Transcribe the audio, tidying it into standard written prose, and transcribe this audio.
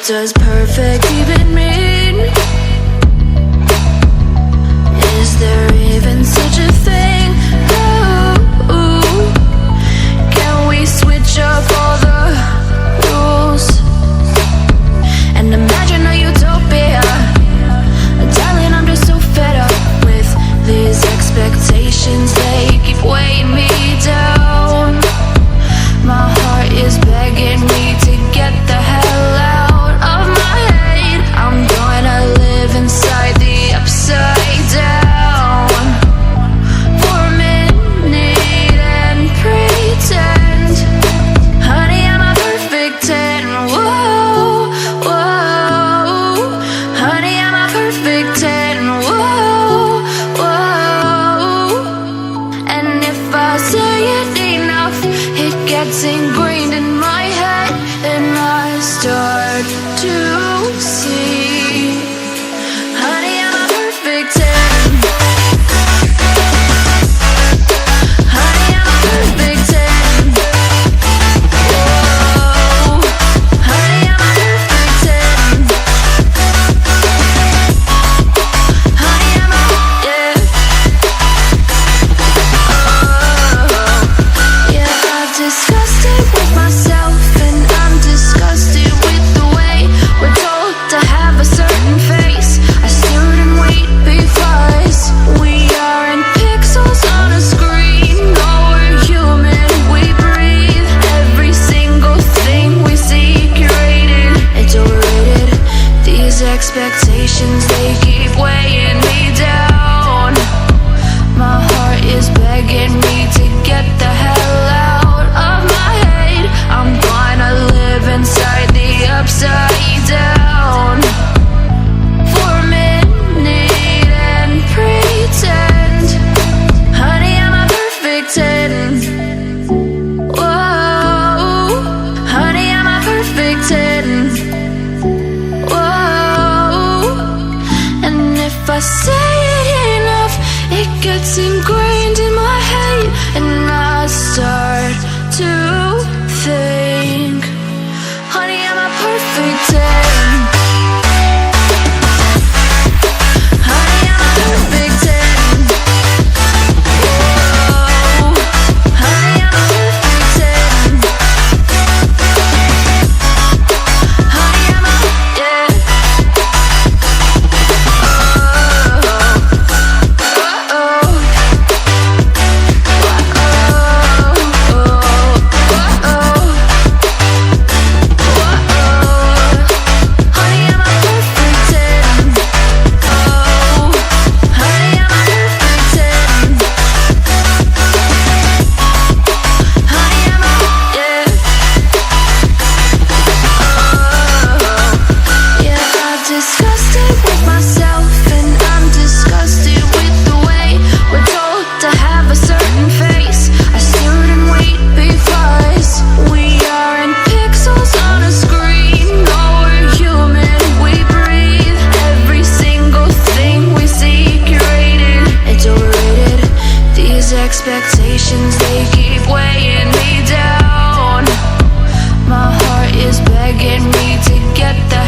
What does perfect even mean? Is there even such a thing? Ooh, can we switch up all the rules and imagine a utopia? Darling, I'm just so fed up with these expectations. They keep weighing me down. My heart is begging me to get the hell out of my head. I'm gonna live inside the upside down for a minute and pretend, honey, I'm a perfect 10. Whoa, whoa, honey, I'm a perfect 10. Whoa, whoa, and if I say it enough, it gets ingrained in my head, and I start to see, honey, I'm a perfect 10. Honey, I'm a perfect 10. Whoa, honey, I'm a perfect 10. Honey, I'm a, yeah. Oh, yeah, I've discussed it with myself, and I'm disgusted with the way we're told to have a certain face. I stare and wait because we aren't pixels on a screen. No, we're human, we breathe. Every single thing we see curated. It's overrated. These expectations, they keep weighing me down. My heart is begging me to get the hell out of my head. I'm gonna live inside the upside down for a minute and pretend, honey, I'm a perfect 10. Whoa, honey, I'm a perfect 10. Whoa, and if I say it enough, it gets ingrained in my head, and I start to think, honey, I'm a perfect 10. Honey, I'm a perfect 10. Whoa, honey, I'm a perfect 10. Honey, I'm a, yeah. Discussed it with myself, and I'm disgusted with the way we're told to have a certain face. I stare and wait because we aren't pixels on a screen. No, we're human, we breathe. Every single thing we see curated. It's overrated. These expectations, they keep weighing me down. My heart is begging me to get the